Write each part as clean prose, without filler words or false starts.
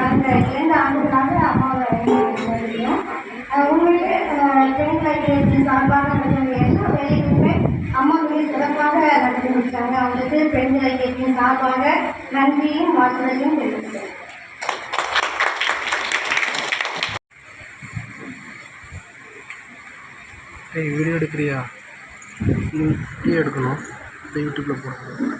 கடந்த 2 ஆண்டுகளாக அம்மாவோட உண்மையிலே பெண்களுக்கு சார்பாக எல்லா வேலைகளுமே அம்மா மிக சிறப்பாக நடத்தி முடிச்சாங்க. அவங்களுக்கு பெண்கள் ஐக்கியத்தின் சார்பாக நன்றியும் வாழ்த்துதலையும் தெரிவிக்கிறேன். வீடியோ எடுக்கிறியா? வீடியோ எடுக்கணும், யூடியூப்பில் போடணும்.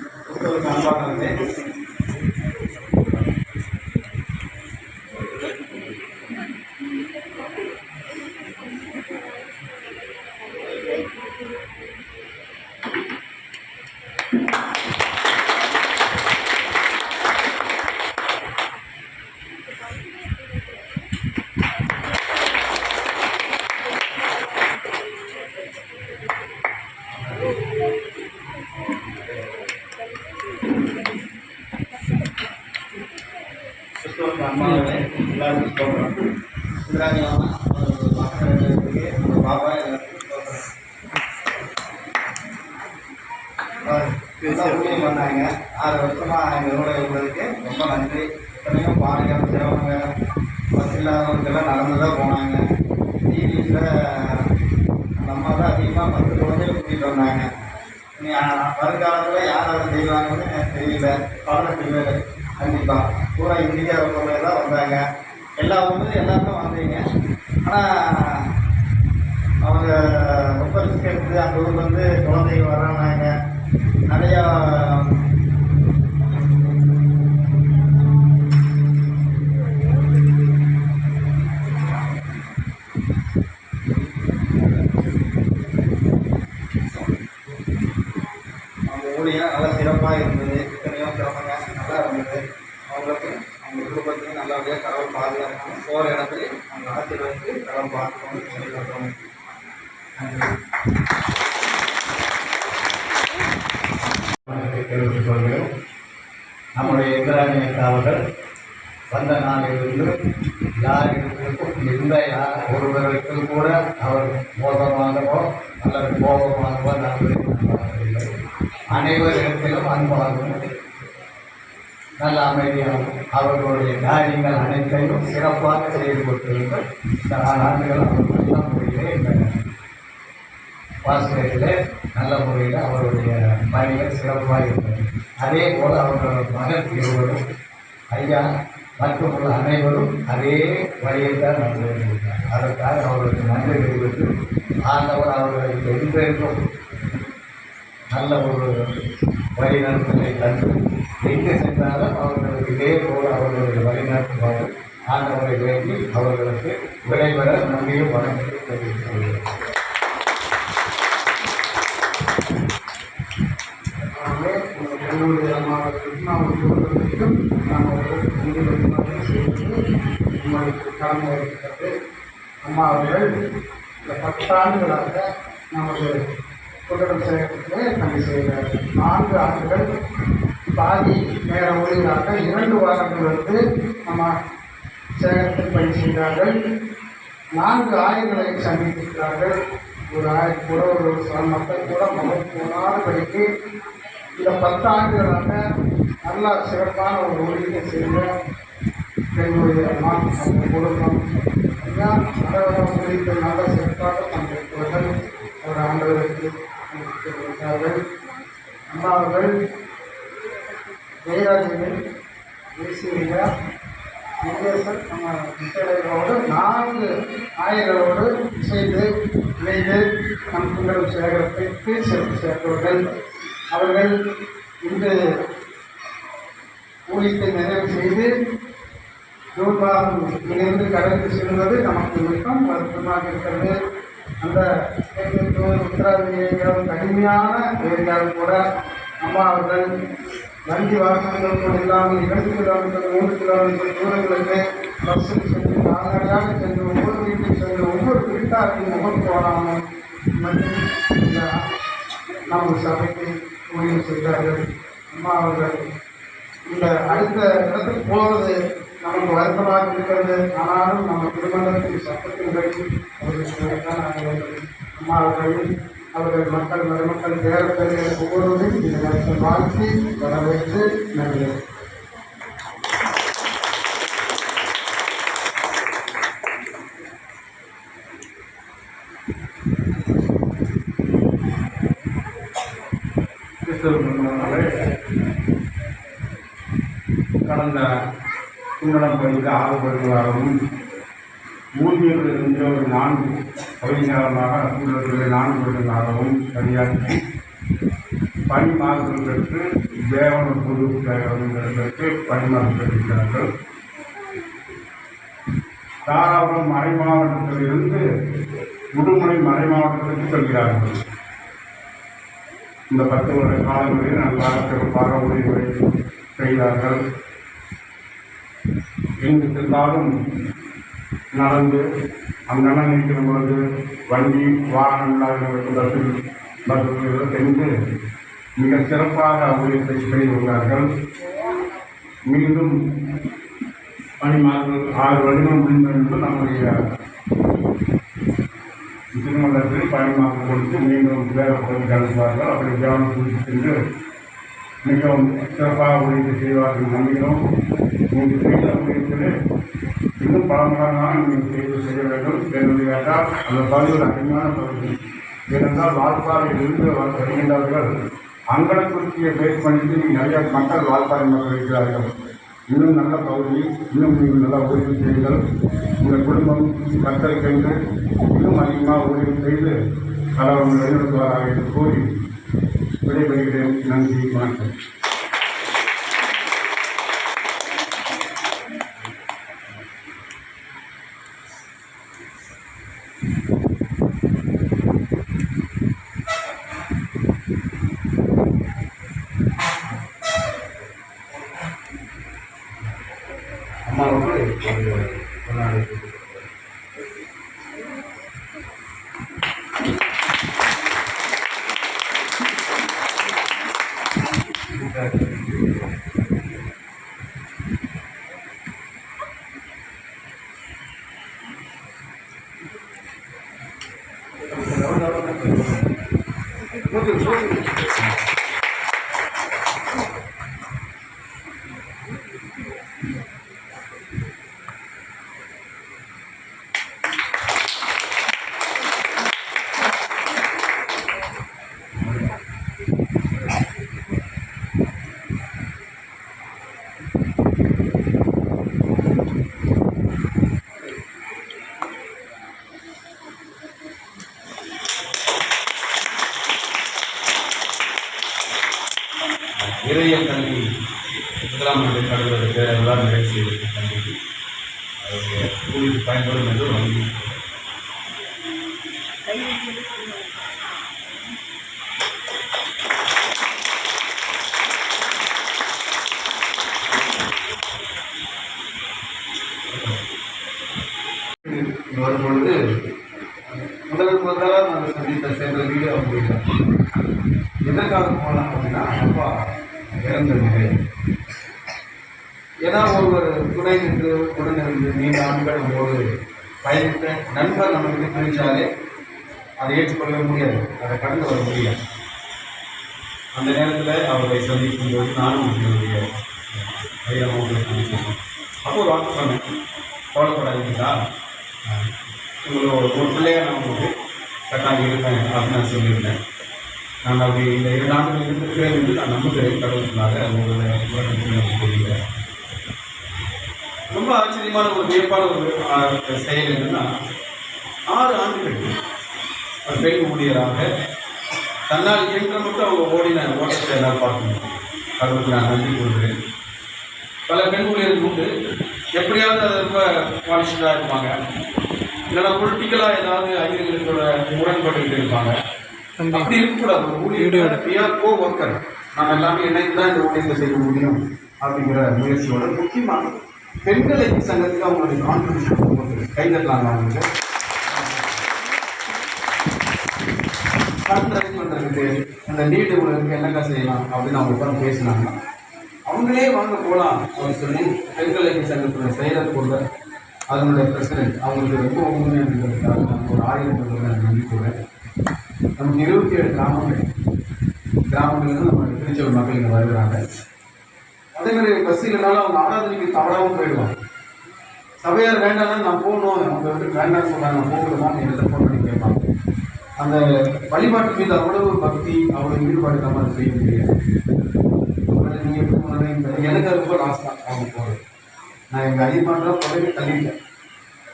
அம்மாவே எல்லாருக்கும் சொல்கிறோம். சிவராஜியம்மா மக்களுக்கு பாபா எல்லாருக்கும் ஊழியம் பண்ணாங்க. 6 வருஷமாக எங்களோட இருந்ததுக்கு ரொம்ப நன்றி. எத்தனையோ பானைகள் சிரவங்க பஸ் இல்லாதவங்களுக்கெல்லாம் நடந்து தான் போனாங்க. டிவியில் அந்த அம்மா தான் அதிகமாக 10 குழந்தைகள் கூட்டிகிட்டு வந்தாங்க. இனி வருங்காலத்தில் யார் அதை செய்வாங்கன்னு எனக்கு தெரியல. 18 பேர் கண்டிப்பாக பூரா இந்தியாவை பொருள் தான் வந்தாங்க. எல்லா ஊர்லேயும் எல்லாருமே வந்தீங்க. ஆனால் அவங்க ரொம்ப ரிஸ்க் எடுத்து அந்த ஊரில் வந்து குழந்தைங்க வரானாங்க. நிறையா அவங்க ஊழியம் நல்லா சிறப்பாக இருந்தது. இத்தனையோ சிறப்பாக நல்லா இருந்தது. அவங்களுக்கு அவங்க குடும்பத்தையும் நல்லபடியாக கடவுள் பாதுகாக்கணும். போகிற இடத்துல அவங்க ஆசீர்வதித்து கடவுள் பார்க்கணும்னு சொல்லி சொல்கிறோம். தெரிவித்துக் கொள்கிறோம். நம்முடைய இந்திராணி அவர்கள் வந்த நாளிலிருந்து யாருக்கும் எந்த ஒருவருக்கும் கூட அவர் மோசமாகவோ அல்லது கோபமாகவோ நடந்ததில்லை. அனைவரிடத்திலும் அன்பாகவும் நல்ல அமைதியாகவும் அவர்களுடைய காரியங்கள் அனைத்தையும் சிறப்பாக செய்து கொடுத்திருந்தார். இந்த 6 ஆண்டுகள் அவர் நல்ல முறையிலே இந்த பாஸ்கரிலே நல்ல முறையில் அவருடைய பணிகள் சிறப்பாக இருந்தது. அதே போல் அவர்களோட மகன் இருவரும் ஐயா மற்றும் உள்ள அனைவரும் அதே வழியில் தான் நடந்திருக்கிறார். அதற்காக அவர்களுக்கு நன்றி தெரிவித்து ஆண்டவர் அவர்களுக்கு என்றென்றும் நல்ல ஒரு வழிநடத்தலை தந்து எங்கே சென்றாலும் அவர்களுக்கு இதே போல் அவர்களுடைய வழிநடத்துவார் ஆண்டவரை வேண்டி அவர்களுக்கு விடைபெற நன்றியும் வழங்கி தெரிவித்துக் கொள்கிறேன். என்னுடைய மாவட்டத்திற்கும் உங்களுக்கு கடமை இருக்கிறது. அம்மா அவர்கள் இந்த 10 ஆண்டுகளாக நமது குடும்ப சேகரத்திலே பணி செய்கிறார். 4 ஆண்டுகள் பாதி நேர ஊழியராக 2 வாரங்கள் வந்து நம்ம சேகரத்தில் பணி செய்கிறார்கள். 4 ஆயர்களை சந்தித்திருக்கிறார்கள். ஒரு ஆயர் கூட ஒரு மக்கள் கூட மகள் போனாதபடிக்கு இந்த 10 ஆண்டுகளாக நல்ல சிறப்பான ஒரு ஊழியத்தை செய்த எங்களுடைய அம்மா அந்த குடும்பம் எல்லாம் ஊழியத்தை நல்ல சிறப்பாக பங்கேற்பார்கள். ஒரு ஆண்டவருக்கு கொடுத்தார்கள். அம்மா அவர்கள் ஜெயராஜன் தேசியா முருகேசன் நம்ம விசேடங்களோடு 4 ஆயர்களோடு இணைந்து நம் குண்டலம் சேகரத்திற்கு சேர்ந்தவர்கள். அவர்கள் இன்று ஊழியத்தை நிறைவு செய்து ஜூன் மாதம் இங்கிருந்து கடலுக்கு செல்வது நமக்கு மிகவும் வருத்தமாக இருக்கிறது. அந்த உத்தரவியங்களும் கடுமையான ஏரியாவில் கூட அம்மா அவர்கள் வண்டி வாகனங்கள் கூட இல்லாமல் 2 கிலோமீட்டர் 3 கிலோமீட்டர் தூரங்களுக்கு பஸ்ஸில் சென்று கால்நடையாக சென்று ஒவ்வொரு வீட்டுக்கு சென்று ஒவ்வொரு வீட்டாரையும் முகம் போடாமல் மற்றும் இந்த நம்ம சபைக்கு ஊழியம் செய்தார்கள். அம்மா அவர்கள் இந்த அடுத்த இடத்துக்கு போவது நமக்கு வருத்தமாக இருக்கிறது. ஆனாலும் நம்ம திருமணத்தின் சட்டத்தின்படி அவர்களுக்கு நாங்கள் அம்மா அவர்கள் மக்கள் மருமக்கள் பேரப்பிள்ளைகள் ஒவ்வொருவரும் இந்த நேரத்தில் வாழ்த்தி வரவேற்று நன்றி. கடந்த குண்டலம் பகுதியில் 6 வருடங்களாகவும் ஊதியர்கள் இருந்த ஒரு 4 பகுதிகாலமாக குண்டலத்தில் 4 வருடங்களாகவும் பணியாற்றி பணி மாறுதல் பெற்று தேவன பொது பெற்று பணி மாறுதல் பெற்றிருக்கிறார்கள். தாராபுரம் மறை மாவட்டத்தில் இருந்து உடுமலை மறை மாவட்டத்திற்கு செல்கிறார்கள். இந்த 10 வருட காலங்களில் நன்றாக சிறப்பாக உதவிகளை செய்தார்கள். எங்கு சென்றாலும் நடந்து அங்கன நிற்கிற பொழுது வண்டி வாகனம் பஸ்ஸில் சென்று மிக சிறப்பாக ஊழியத்தை செய்துள்ளார்கள். மீண்டும் பணிமார்கள் 6 வருடம் முடிந்த என்று நம்முடைய திருமணத்தில் பணிமார்கள் கொடுத்து மீண்டும் வேறு பகுதிக்கு அனுப்புவார்கள். அப்படி கவனம் சென்று மிகவும் சிறப்பாக ஊழியத்தை செய்வார்கள். நம்பினோம் நீங்கள் செய்த ஊழியத்தில் இன்னும் பல மடங்காக நீங்கள் செய்ய வேண்டும். என்னுடைய அந்த பகுதி ஒரு அருமையான பகுதி. ஏனென்றால் வால்பாறையில் இருந்து வருகின்றவர்கள் அங்கனக்குறிச்சியை பேஸ் பண்ணிட்டு நிறைய மக்கள் வால்பாறை மக்கள் இருக்கிறார்கள். இன்னும் நல்ல பகுதி, இன்னும் நீங்கள் நல்லா ஊழியம் செய்யுங்கள். உங்கள் குடும்பம் கத்தரிக்கென்று இன்னும் அதிகமாக ஊழியம் செய்து கடவுள் வழிநடத்துவாராக என்று கூறி விடைபெறுகிறேன். நன்றி, வணக்கம். அம்மாவுக்கு இறையல் கல்வி முதலாம் ஆண்டு கடவுளுக்கு எல்லாம் நிறைவு செய்திருக்க கல்வி அதனுடைய கூலிக்கு பயன்படும் என்று வங்கி வரும்பொழுது முதலாக நாங்கள் சந்தித்த சென்ற வீடு அவங்க எதற்காக போகலாம் அப்படின்னா அப்பா இறந்த நிலை. ஏன்னா ஒருவர் துணை நின்று உடனிருந்து நீண்ட ஆண்டுகள் போது பயணித்த நண்பர் நமக்கு பிரித்தாலே அதை ஏற்றுக்கொள்ளவே முடியாது, அதை கடந்து வர முடியாது. அந்த நேரத்தில் அவரை சந்திக்கும் போது நானும் என்னுடைய கையமாக சந்திக்கிறேன். அப்போ ஒரு வாக்கு சொன்னேன், கவலைப்படாதீங்களா, உங்களோட ஒரு பிள்ளையாக நான் உங்களுக்கு கட்டாயம் இருப்பேன் அப்படின்னு நான் சொல்லியிருந்தேன். நான் அப்படி இந்த 2 ஆண்டுகள் இருந்திருக்கிறேன் என்று நான் நம்புகிறேன். கடவுளுக்காக உங்களுடைய சொல்லிக்கிறேன். ரொம்ப ஆச்சரியமான ஒரு வியப்பான ஒரு செயல் என்னன்னா, 6 ஆண்டுகள் ஒரு பெண் ஊழியராக தன்னால் இயன்ற மட்டும் அவங்க ஓடின ஓட்டத்தை எல்லாம் பார்க்கணும். கடவுளுக்கு நான் நன்றி கொள்கிறேன். பல பெண் ஊழியர்கள் உண்டு, எப்படியாவது அது ரொம்ப பாலிஷ்டாக இருப்பாங்க, இல்லைன்னா பொலிட்டிக்கலாக ஏதாவது ஐடியல்களோட முரண்பட்டு இருப்பாங்க. அப்படி இருக்கக்கூடாது. ஒரு ஊழியர் கோ ஒர்க்கர், நாம் எல்லாமே இணைந்து தான் இந்த ஊழியத்தை செய்ய முடியும் அப்படிங்கிற முயற்சியோட முக்கியமாக பெண்கள் ஐக்கிய சங்கத்துக்கு அவங்களுடைய கான்ட்ரிபியூஷன் கொடுக்குறது கைதட்டலாங்க. அவங்களுக்கு ஃபண்ட் ரைஸ் பண்ணுறதுக்கு அந்த நீடு உள்ளதுக்கு என்னக்கா செய்யலாம் அப்படின்னு அவங்க உட்காந்து பேசினாங்க. அவங்க அவங்களே வாங்க போகலாம் அப்படின்னு சொல்லி பெண்கள் ஐக்கிய சங்கத்துடைய செயலர் கொண்ட அதனுடைய பிரசிடென்ட் அவங்களுக்கு ரொம்ப உண்மையாக நமக்கு ஒரு 1000 நான் நம்பிக்கைவேன். நமக்கு 27 கிராமங்கள்லேருந்து நம்ம திருச்செந்தூர் மக்கள் இங்கே வருகிறாங்க. அதே மாதிரி பஸ் இல்லைனாலும் அவங்க ஆராதனைக்கு தவறாகவும் போயிடுவாங்க. சபையார் வேண்டாம்னா நான் போகணும், அவங்க வந்து வேண்டாம்னு சொன்னாங்க, நான் போகணுமான்னு என்னை ஃபோன் பண்ணி கேட்பாங்க. அந்த வழிபாட்டு மீது அவ்வளவு பக்தி அவ்வளோ ஈடுபாடு நம்ம அதை செய்ய முடியாது. நீங்கள் எப்படி போனீங்க? எனக்கு அது ரொம்ப லாஸ் தான் அவங்க போகிறது. நான் எங்கள் ஐயப்பாட்டெலாம் போடவே தள்ளிட்டேன்.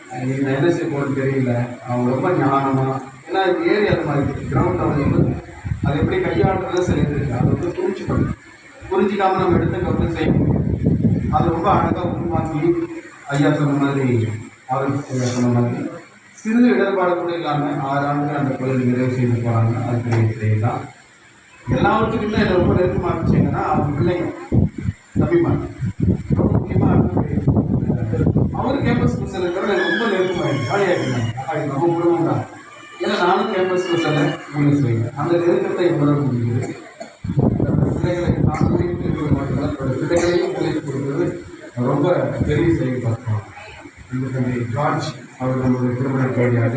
நான் என்ன செய்ய போகிறது தெரியல. அவங்க ரொம்ப ஞானமாக, ஏன்னா ஏரியா அது மாதிரி கிரவுண்ட் அவங்க அது எப்படி கையாளுறதை செய்யுது, அதை வந்து புரிஞ்சிக்காமல் நம்ம எடுத்து வந்து செய்ய முடியும். அது ரொம்ப அழகாக உருவாக்கி ஐயா சொன்ன மாதிரி ஆரோக்கிய சொன்ன மாதிரி சிறு இடர்பாடு கூட இல்லாமல் 6 ஆண்டுகள் அந்த கோயில் நிறைவு செய்து போகிறாங்க. அது பெரிய செய்யலாம். எல்லாவற்றுக்குமே இதை ரொம்ப நெருக்கமாக இருந்துச்சுங்கன்னா அவங்க பிள்ளைங்க தம்பிமாங்க ரொம்ப முக்கியமாக அவர் கேம்பஸ் ஸ்கூல்ஸில் இருக்கிற ரொம்ப நெருக்கமாகிடுச்சு. ஜாலியாகிடுறாங்க. அது நம்ம குடும்பம் தான். ஏன்னா நானும் கேம்பஸ் ஸ்கூல்ஸில் ஊழியர் செய்வேன். அந்த நெருக்கத்தை உணர முடியுது. பிள்ளைகளை தாங்களும் மட்டும்தான் பிள்ளைகளையும் ஊழியர் கொடுக்குறது ரொம்ப பெரிய செயல் பார்க்கலாம். இந்த தம்பி ஜார்ஜ் அவர் நம்மளுடைய திருமண கேள்வியாக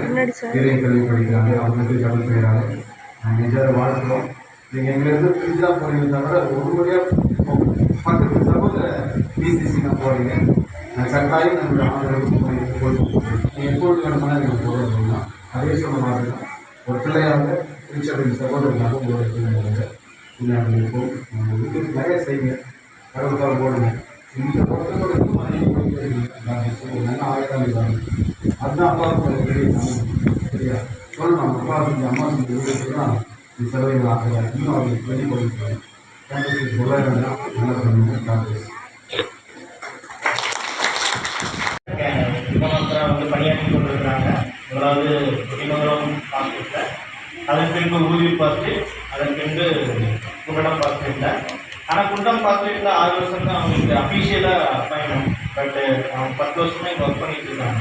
பெரிய கல்வி படிக்கிறாங்க. அவங்களுக்கு கடல் பெயராக நாங்கள் எங்கேயாவது வாழ்க்கிறோம். நீங்கள் எங்கேருந்து பிரிஞ்சு தான் போகிறீங்க தவிர ஒரு முறையாக பக்கத்து சகோதர பிசிசி தான் போகிறீங்க. கட்டாயம் நம்மளுடைய ஆதரவு போயிட்டு நீங்கள் எப்பொழுது வேணுமானா நீங்கள் போகிறோம். அதே சொன்ன மாதிரி தான் ஒரு பிள்ளையாக திருச்சபையின் சகோதரர்களாக போகிறதுக்கு இருக்கும். வீட்டுக்கு நிறைய செய்யுங்க, கடவுளுக்காக போடுங்க. இந்த பொறுத்தவரைக்கும் நல்ல ஆயுதம் இருக்காங்க. அதுதான் அப்பாவுக்கு பெரிய சரியா சொல்லணும். அவங்க அப்பா செஞ்சு அம்மா செஞ்சு வீடுதான் இந்த செலவுகள் ஆகிறாங்க. இன்னும் அவங்களுக்கு வெளிப்படுத்துறாங்க. கேம்பஸுக்கு சொல்ல வேண்டாம், நல்லா பண்ணுங்க. கேம்பஸ் வந்து பணியாற்றி கொண்டிருக்கிறாங்க. முதலாவது குடிமங்கலம் ஹாஸ்பிட்டலில், அதன் பின்பு ஊதிய பார்த்து, அதன் பின்பு குண்டடம் பார்த்துருக்கேன். ஆனால் குண்டம் பார்த்துட்டு 6 வருஷம் தான் அவங்களுக்கு அஃபீஷியலாக அப்பாயின்மெண்ட். பட்டு அவங்க 10 வருஷமாக இங்கே ஒர்க் பண்ணிட்டு இருக்காங்க.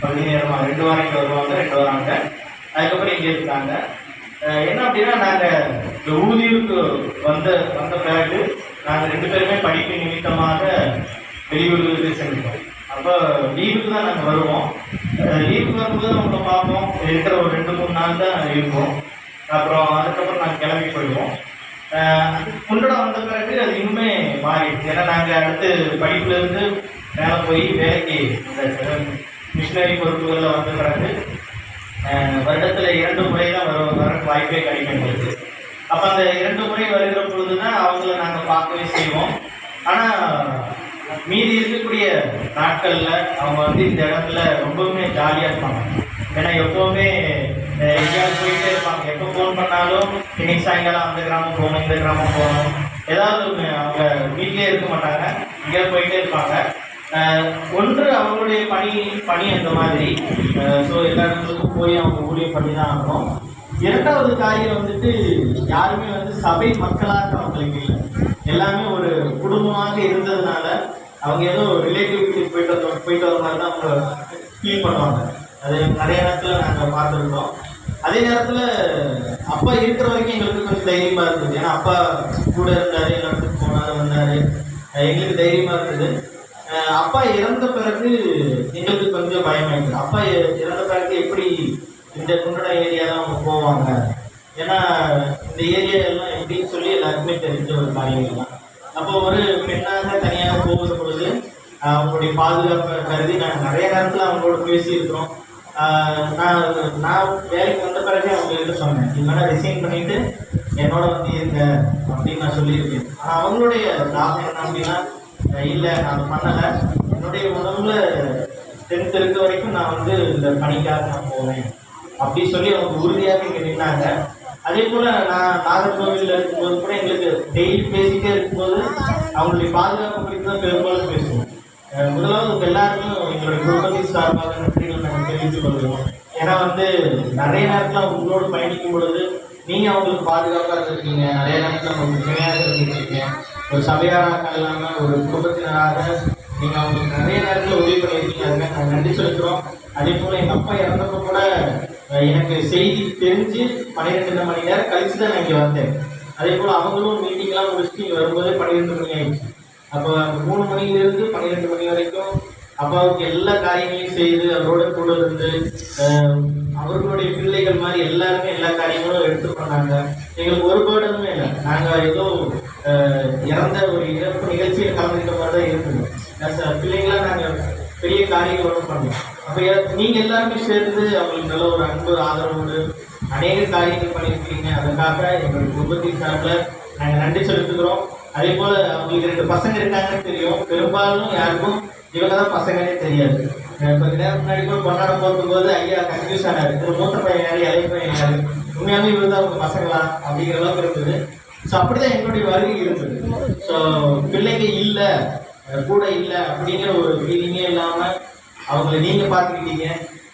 பகுதி நேரமாக 2 வாரம் இங்கே வருவாங்க, 2 வாராங்க. அதுக்கப்புறம் இங்கே இருக்காங்க. என்ன அப்படின்னா நாங்கள் இந்த ஊதியருக்கு வந்த பிறகு நாங்கள் 2 பேருமே படிப்பு நிமித்தமாக வெளியூருக்கு சென்றுட்டோம். அப்போ லீவுக்கு தான் நாங்கள் வருவோம். லீவுக்கு வரும்போது அவங்கள பார்ப்போம். இருக்கிற ஒரு 2-3 நாள் தான் இருப்போம். அப்புறம் அதுக்கப்புறம் நாங்கள் கிளம்பி போயிடுவோம். குண்டடம் வந்த பிறகு அது இன்னுமே மாறிடுச்சு. ஏன்னா நாங்கள் அடுத்து படிப்புலேருந்து மேலே போய் வேலைக்கு இந்த மிஷினரி பொறுப்புகளில் வந்த பிறகு வருடத்தில் 2 முறை தான் வர வாய்ப்பே கிடைக்கின்றது. அப்போ அந்த 2 முறை வருகிற பொழுது தான் அவங்கள நாங்கள் பார்க்கவே செய்வோம். ஆனால் மீதி இருக்கக்கூடிய நாட்களில் அவங்க வந்து இந்த இடத்துல ரொம்பவுமே ஜாலியாக இருப்பாங்க. ஏன்னா எப்போவுமே எங்கேயாவது போயிட்டே இருப்பாங்க. எப்போ ஃபோன் பண்ணாலும் இன்னைக்கு சாயங்காலம் அந்த கிராமம் போகணும், இந்த கிராமம் போகணும், ஏதாவது அவங்க வீட்டிலே இருக்க மாட்டாங்க, எங்கேயாவது போயிட்டே இருப்பாங்க. ஒன்று அவங்களுடைய பணி அந்த மாதிரி. ஸோ எல்லா இடத்துக்கும் போய் அவங்க ஊழியம் பண்ணி தான் ஆகணும். 2வது காரியம் வந்துட்டு யாருமே வந்து சபை மக்களாக அவங்களுக்கு இல்லை. எல்லாமே ஒரு குடும்பமாக இருந்ததுனால அவங்க ஏதோ ரிலேட்டிவ் வீட்டுக்கு போயிட்டு வர மாதிரி தான் அவங்க ஃபீல் பண்ணுவாங்க. அது நிறைய நேரத்தில் நாங்கள் பார்த்துருக்கோம். அதே நேரத்தில் அப்பா இருக்கிற வரைக்கும் எங்களுக்கு கொஞ்சம் தைரியமாக இருந்தது. ஏன்னா அப்பா கூட இருந்தார், எல்லா இடத்துக்கு போனார் வந்தார், எங்களுக்கு தைரியமாக இருந்தது. அப்பா இறந்த பிறகு எங்களுக்கு கொஞ்சம் பயமாயிடுது. அப்பா இறந்த பிறகு எப்படி இந்த குண்டட ஏரியா தான் அவங்க போவாங்க, ஏன்னா இந்த ஏரியா எல்லாம் எப்படின்னு சொல்லி எல்லாருக்குமே தெரிஞ்ச ஒரு காரியங்கள் தான். அப்போ ஒரு பெண்ணாக தனியாக போகிற பொழுது அவங்களுடைய பாதுகாப்பை கருதி நாங்கள் நிறைய நேரத்தில் அவங்களோட பேசியிருக்கிறோம். நான் வேலைக்கு வந்த பிறகு அவங்ககிட்ட சொன்னேன், இதனால் ரிசைன் பண்ணிவிட்டு என்னோட வந்து இருங்க அப்படின்னு நான் சொல்லியிருக்கேன். ஆனால் அவங்களுடைய தாக்கம் என்ன அப்படின்னா, இல்லை நான் பண்ணலை, என்னுடைய உணவுல 10th இருக்க வரைக்கும் நான் வந்து இந்த பணிக்காக நான் போவேன் அப்படி சொல்லி அவங்க உறுதியாக இங்கே நின்னாங்க. அதே போல் நான் நாகர்கோவிலில் இருக்கும்போது கூட எங்களுக்கு டெய்லி பேசிக்கிட்டே இருக்கும்போது அவங்களுடைய பாதுகாப்பு குறித்து தான் பெரும்பாலும் பேசுவோம். முதலாவது எல்லாருக்கும் எங்களுடைய குடும்பத்தின் சார்பாக நன்றிகள் நாங்கள் தெரிவித்துக் கொள்வோம். ஏன்னா வந்து நிறைய நேரத்தில் உங்களோடு பயணிக்கும் பொழுது நீங்கள் அவங்களுக்கு பாதுகாப்பாக இருக்கீங்க, நிறைய நேரத்தில் அவங்களுக்கு துணையாக இருந்துருக்கீங்க. ஒரு சபையாராக இல்லாமல் ஒரு குடும்பத்தினராக நீங்கள் அவங்களுக்கு நிறைய நேரத்தில் உதவி பண்ணியிருக்கீங்க. அதுக்காக நாங்கள் நன்றி செலுத்துகிறோம். அதே போல் எங்கள் அப்பா இறந்தப்போ கூட எனக்கு செய்தி தெரிஞ்சு 12 மணி நேரம் கழிச்சு தான் நான் இங்கே வந்தேன். அதே போல் அவங்களும் மீட்டிங்லாம் முடிச்சுட்டு இங்கே வரும்போதே 12 மணி ஆயிடுச்சு. அப்போ அந்த 3 மணிலேருந்து 12 மணி வரைக்கும் அப்பாவுக்கு எல்லா காரியங்களையும் செய்து அவரோட கூட இருந்து அவர்களுடைய பிள்ளைகள் மாதிரி எல்லாருமே எல்லா காரியங்களும் எடுத்து பண்ணாங்க. எங்களுக்கு ஒரு பேர்டனுமே இல்லை. நாங்கள் ஏதோ இறந்த ஒரு இறப்பு நிகழ்ச்சியில் கலந்துக்கிட்ட மாதிரி தான் இருக்குது. பிள்ளைங்களாம் நாங்கள் பெரிய காரியங்கள் ஒன்றும் பண்ணோம். அப்போ நீங்கள் எல்லாருமே சேர்ந்து அவங்களுக்கு நல்ல ஒரு அன்பு ஆதரவோடு அநேக காரியங்கள் பண்ணியிருக்கீங்க. அதற்காக எங்களுடைய குடும்பத்தின் சார்பில் நாங்கள் நன்றி செலுத்துகிறோம். அதே போல் அவங்களுக்கு 2 பசங்க இருக்காங்கன்னு தெரியும். பெரும்பாலும் யாருக்கும் இவங்க தான் பசங்களே தெரியாது. கொஞ்ச நேரம் முன்னாடி கூட கொண்டாட போகும்போது ஐயா கன்ஃபியூஸ் ஆனார். ஒரு மூத்த பையன் யாரு, இளைய பையன் யாரு, உண்மையாகவே இவர் தான் அவங்க பசங்களா அப்படிங்கிற அளவுக்கு இருந்தது. ஸோ அப்படிதான் எங்களுடைய வருகை இருந்தது. ஸோ பிள்ளைங்க இல்லை, கூட இல்லை அப்படிங்கிற ஒரு ஃபீலிங்கே இல்லாமல் அவங்களை நீங்கள் பார்த்துக்கிட்டீங்க.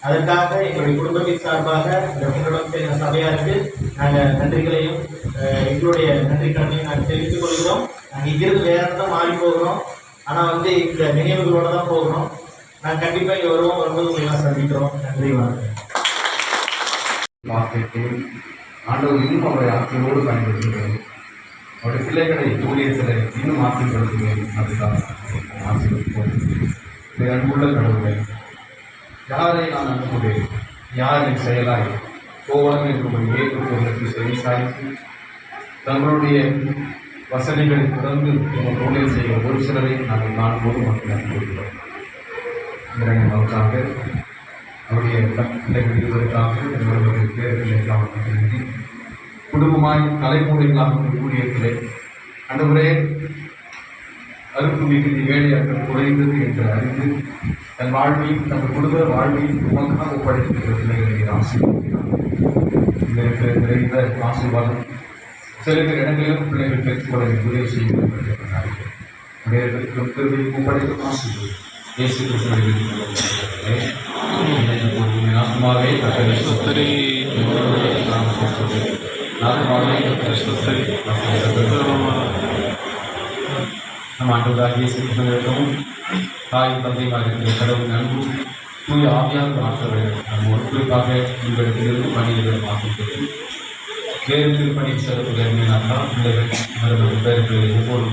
அதற்காக எங்களுடைய குடும்பத்தின் சார்பாக இந்த உங்களுடன் சேர்ந்த சபையாருக்கு நாங்கள் நன்றிகளையும் எங்களுடைய நன்றி கடனையும் நாங்கள் தெரிவித்துக் கொள்கிறோம். நாங்கள் இங்கிருந்து வேற இடத்துல மாறி போகிறோம். ஆனால் இந்த நினைவுகளோட தான் போகிறோம். நாங்கள் கண்டிப்பாக இங்கே வரும்போது உங்களை எல்லாம் சந்திக்கிறோம். நன்றி, வணக்கம். வார்த்தைக்கு ஆண்டவர் இன்னும் அவரை ஆற்றலோடு பயன்படுத்துகிறேன். அவருடைய பிள்ளைகளை ஊழியர்களை இன்னும் ஆற்றப்படுத்துகிறேன். அதுதான் ஆசீர்வதிப்போம். அன்புள்ள கடவுளை, யாரை நான் அனுப்புகிறேன், யார் என் செயலாய் போவாங்க என்று ஏற்றுக்கொள்வதற்கு சரி சாய்த்து தங்களுடைய வசதிகளை தொடர்ந்து நம்ம ஊழியர் செய்கிற ஒரு சிலரை நாங்கள் காணும்போது மக்கள் அனுப்புகிறோம். நமக்காக அவருடைய பிள்ளைகள் இருவதற்காக எங்களுடைய பேர்களுக்காக குடும்பமாய் தலைமுறைகளாக ஊழியர்களை அன்றுவரே அறுப்பு மிகுதி வேலையாட்கள் குறைந்தது என்று அறிந்து தன் வாழ்வையும் தன் குடும்ப வாழ்வையும் உமக்காக ஒப்படைக்கின்ற பிள்ளைகளை ஆசீர்வதிக்கிறார். இதற்கு நிறைந்த ஆசீர்வாதம் சில இடங்களிலும் பிள்ளைகள் பெற்றுக்கொள்ள உதவி செய்கிறார்கள். ஒப்படைக்கும் ஆசீர்வாதம் இயேசு கிறிஸ்துவின் ஆத்மாவே நம் ஆண்டவராகிய இயேசு கிறிஸ்துவிற்கும் தாய் தந்தையாக இருக்கிற கடவுள் அன்பும் தூய ஆவியாக ஆற்றவர்கள் நம்ம ஒரு குறிப்பாக உங்களிடத்திலிருந்து பணியிடம் ஆகிவிட்டது. வேறு திருப்பணி சிறப்பு கருமையினால்தான் பிள்ளைகள் அவர்கள் பேருக்கு ஒவ்வொரு